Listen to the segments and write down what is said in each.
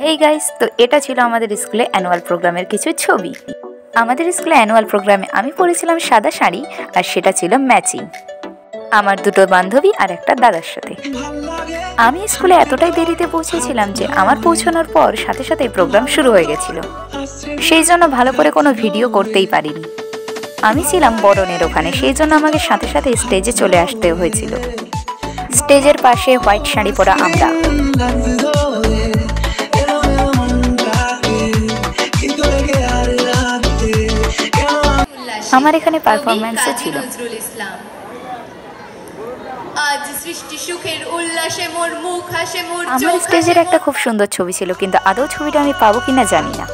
Hey guys, তো এটা ছিল আমাদের স্কুলে অ্যানুয়াল প্রোগ্রামের কিছু ছবি। আমাদের স্কুলে অ্যানুয়াল প্রোগ্রামে আমি পরেছিলাম সাদা শাড়ি, আর সেটা ছিল ম্যাচিং আমার দুটো বান্ধবী আর একটা দাদার সাথে। আমি স্কুলে এতটাই দেরিতে পৌঁছেছিলাম যে আমার পৌঁছানোর পর সাথে সাথে প্রোগ্রাম শুরু হয়ে গেছিল, সেই জন্য ভালো করে কোনো ভিডিও করতেই পারিনি। আমি ছিলাম বরণের ওখানে, সেই জন্য আমাকে সাথে সাথে স্টেজে চলে আসতে হয়েছিল। স্টেজের পাশে হোয়াইট শাড়ি পরা আমরা। আমার এখানে পারফরম্যান্সও ছিল। আমার স্টেজের একটা খুব সুন্দর ছবি ছিল, কিন্তু আদৌ ছবিটা আমি পাবো কিনা জানি না।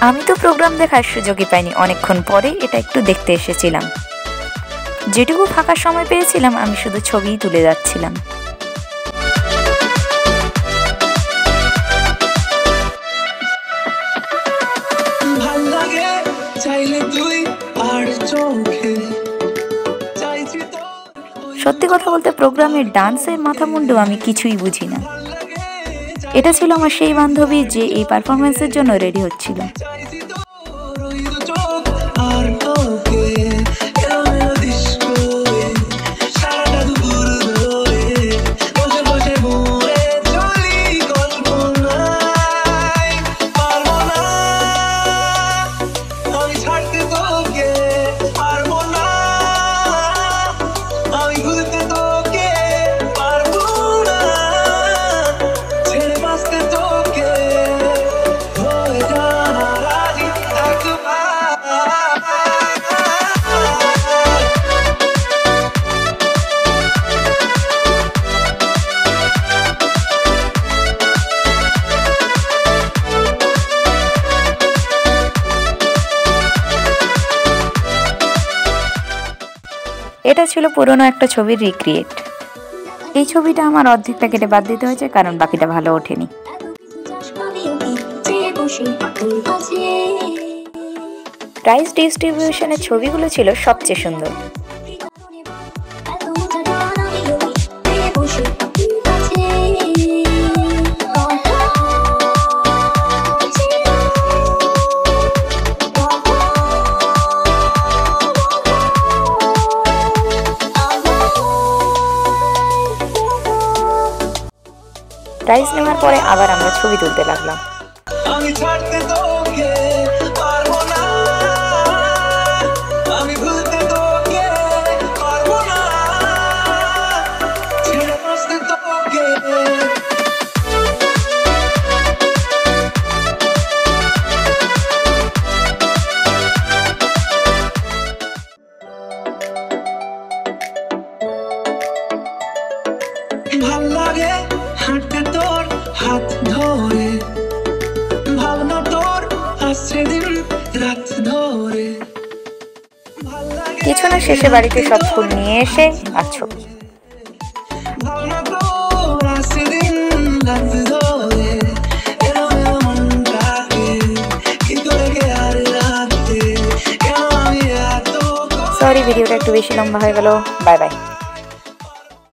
আমি তো প্রোগ্রাম দেখার সুযোগই পাইনি, অনেকক্ষণ পরে এটা একটু দেখতে এসেছিলাম। যেটুকু ফাঁকা সময় পেয়েছিলাম আমি শুধু ছবিই তুলে যাচ্ছিলাম। সত্যি কথা বলতে প্রোগ্রামের ডান্সের মাথা মুন্ডু আমি কিছুই বুঝি না। এটা ছিল আমার সেই বান্ধবী যে এই পারফরমেন্সের জন্য রেডি হচ্ছিল। এটা ছিল পুরনো একটা ছবির রিক্রিয়েট। এই ছবিটা আমার অর্ধেকটা কেটে বাদ দিতে হয়েছে, কারণ বাকিটা ভালো ওঠেনি। প্রাইজ ডিস্ট্রিবিউশনের ছবিগুলো ছিল সবচেয়ে সুন্দর। প্রাইজ নেওয়ার পরে আবার আমরা ছবি তুলতে লাগলাম। ভাল লাগে হাঁটতে তোর হাত ধরে, ভাবনা তোর আসছে দিন রাত ধরে। কিছু না, শেষে বাড়িতে সব ফুল নিয়ে এসে আর ছবি। ভাবনা তোর আসছে দিন রাত ধরে, সরি, ভিডিওটা একটু বেশি লম্বা হয়ে গেল। Bye bye.